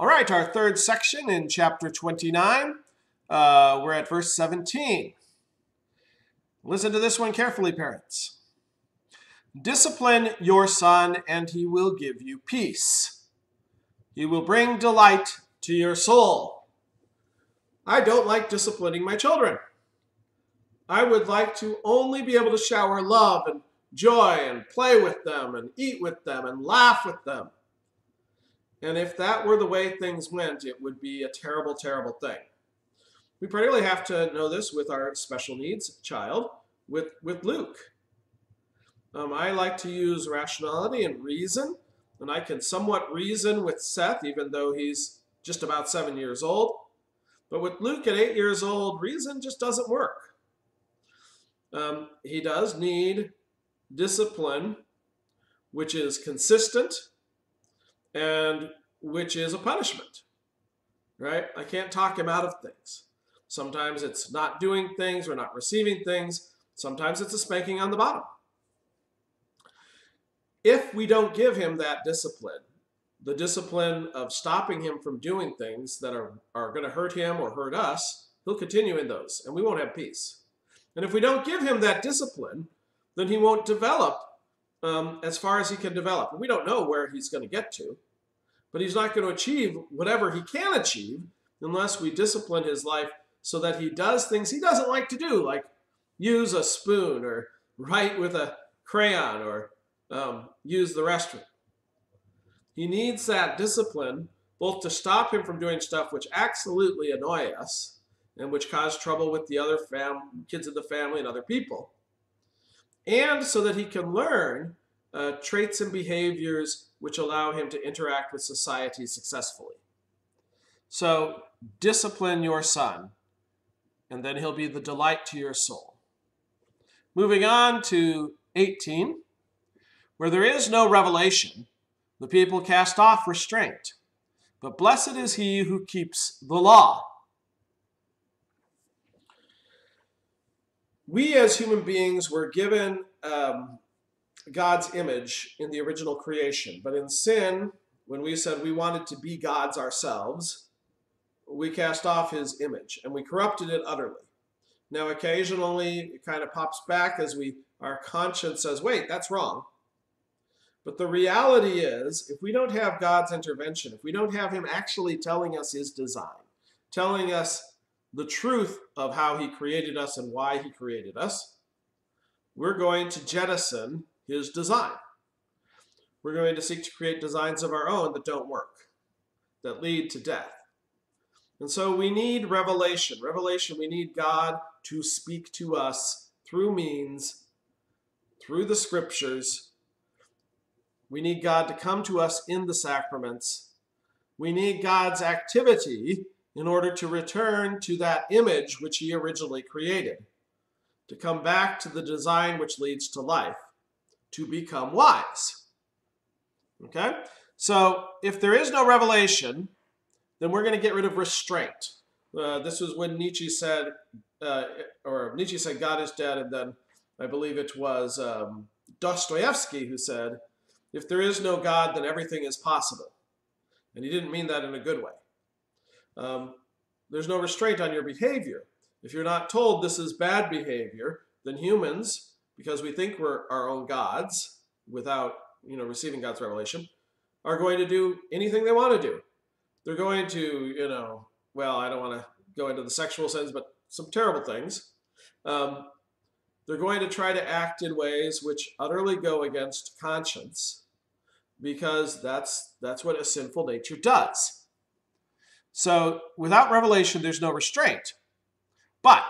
All right, our third section in chapter 29. We're at verse 17. Listen to this one carefully, parents. Discipline your son, and he will give you peace. He will bring delight to your soul. I don't like disciplining my children. I would like to only be able to shower love and joy and play with them and eat with them and laugh with them. And if that were the way things went, it would be a terrible, terrible thing. We particularly have to know this with our special needs child, with Luke. I like to use rationality and reason, and I can somewhat reason with Seth, even though he's just about 7 years old. But with Luke at 8 years old, reason just doesn't work. He does need discipline, which is consistent and which is a punishment, right? I can't talk him out of things. Sometimes it's not doing things or not receiving things. Sometimes it's a spanking on the bottom. If we don't give him that discipline, the discipline of stopping him from doing things that are going to hurt him or hurt us, he'll continue in those, and we won't have peace. And if we don't give him that discipline, then he won't develop as far as he can develop. And we don't know where he's going to get to, but he's not going to achieve whatever he can achieve unless we discipline his life so that he does things he doesn't like to do, like use a spoon or write with a crayon or use the restroom. He needs that discipline both to stop him from doing stuff which absolutely annoy us and which cause trouble with the other kids of the family and other people, and so that he can learn traits and behaviors which allow him to interact with society successfully. So discipline your son, and then he'll be the delight to your soul. Moving on to 18. Where there is no revelation, the people cast off restraint, but blessed is he who keeps the law. We as human beings were given God's image in the original creation, but in sin, when we said we wanted to be gods ourselves, we cast off his image and we corrupted it utterly. Now occasionally it kind of pops back as our conscience says, wait, that's wrong. But the reality is, if we don't have God's intervention, if we don't have him actually telling us his design, telling us the truth of how he created us and why he created us, we're going to jettison his design. We're going to seek to create designs of our own that don't work, that lead to death. And so we need revelation. Revelation, we need God to speak to us through means, through the scriptures. We need God to come to us in the sacraments. We need God's activity in order to return to that image which he originally created, to come back to the design which leads to life, to become wise. Okay? So if there is no revelation, then we're going to get rid of restraint. This was when Nietzsche said, God is dead, and then I believe it was Dostoevsky who said, if there is no God, then everything is possible. And he didn't mean that in a good way. There's no restraint on your behavior. If you're not told this is bad behavior, then humans, because we think we're our own gods without receiving God's revelation, are going to do anything they want to do. They're going to, I don't want to go into the sexual sense, but some terrible things. They're going to try to act in ways which utterly go against conscience, because that's what a sinful nature does. So without revelation, there's no restraint. But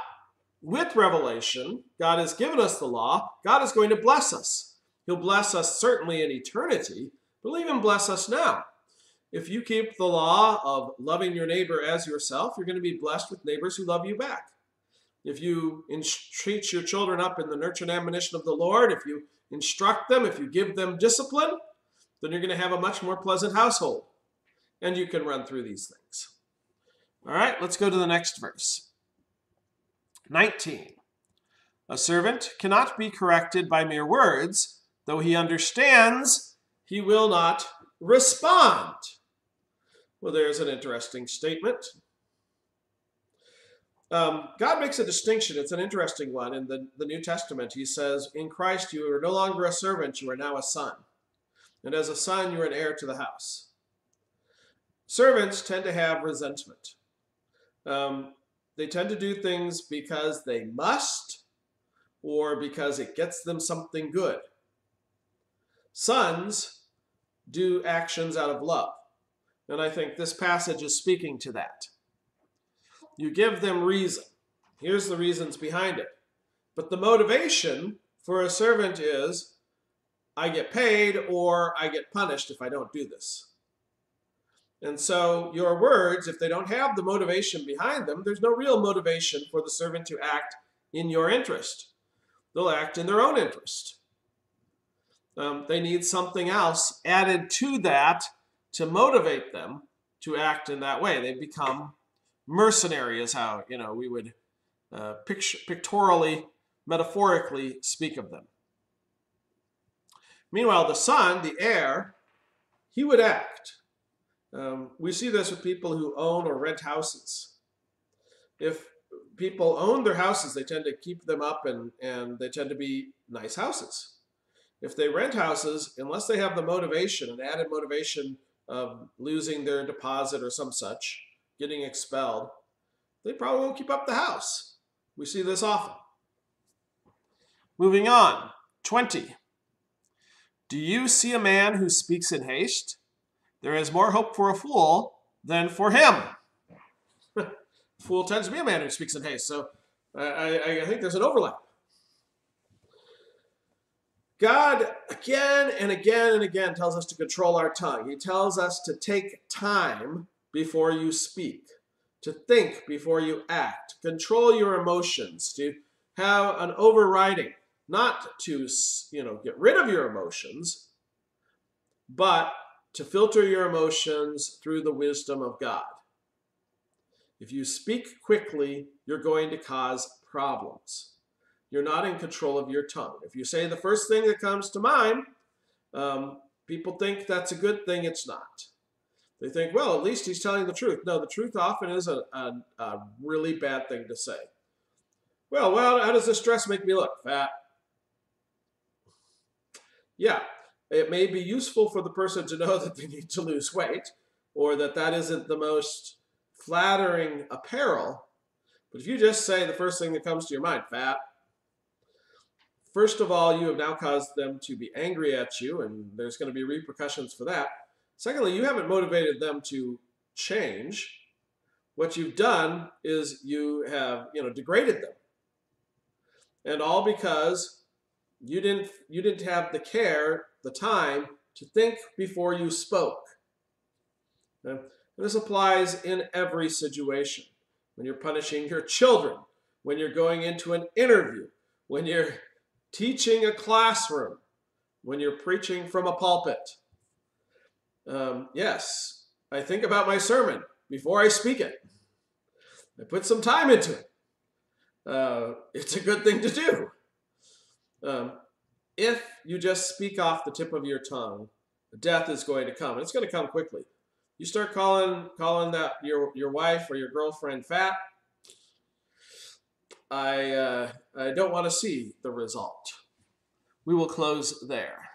with revelation, God has given us the law. God is going to bless us. He'll bless us certainly in eternity, but he'll even bless us now. If you keep the law of loving your neighbor as yourself, you're going to be blessed with neighbors who love you back. If you treat your children up in the nurture and admonition of the Lord, if you instruct them, if you give them discipline, then you're going to have a much more pleasant household. And you can run through these things. All right, let's go to the next verse. 19. A servant cannot be corrected by mere words. Though he understands, he will not respond. Well, there's an interesting statement. God makes a distinction. It's an interesting one in the New Testament. He says, in Christ you are no longer a servant, you are now a son. And as a son, you're an heir to the house. Servants tend to have resentment. They tend to do things because they must or because it gets them something good. Sons do actions out of love. And I think this passage is speaking to that. You give them reason. Here's the reasons behind it. But the motivation for a servant is, I get paid or I get punished if I don't do this. And so your words, if they don't have the motivation behind them, there's no real motivation for the servant to act in your interest. They'll act in their own interest. They need something else added to that to motivate them to act in that way. They become mercenary, is how we would pictorially, metaphorically speak of them. Meanwhile, the son, the heir, he would act. We see this with people who own or rent houses. If people own their houses, they tend to keep them up and they tend to be nice houses. If they rent houses, unless they have the motivation, an added motivation of losing their deposit or some such, getting expelled, they probably won't keep up the house. We see this often. Moving on, 20. Do you see a man who speaks in haste? There is more hope for a fool than for him. Fool tends to be a man who speaks in haste, so I think there's an overlap. God, again and again and again, tells us to control our tongue. He tells us to take time before you speak, to think before you act, control your emotions, to have an overriding, not to get rid of your emotions, but to filter your emotions through the wisdom of God. If you speak quickly, you're going to cause problems. You're not in control of your tongue. If you say the first thing that comes to mind, people think that's a good thing. It's not. They think, well, at least he's telling the truth. No, the truth often is a really bad thing to say. Well, how does this dress make me look? Fat. Yeah, it may be useful for the person to know that they need to lose weight or that isn't the most flattering apparel. But if you just say the first thing that comes to your mind, fat, first of all, you have now caused them to be angry at you, and there's going to be repercussions for that. Secondly, you haven't motivated them to change. What you've done is you have, degraded them. And all because you didn't have the care, the time to think before you spoke. And this applies in every situation. When you're punishing your children, when you're going into an interview, when you're teaching a classroom, when you're preaching from a pulpit. Yes, I think about my sermon before I speak it. I put some time into it. It's a good thing to do. If you just speak off the tip of your tongue, death is going to come. And it's going to come quickly. You start calling that your wife or your girlfriend fat, I don't want to see the result. We will close there.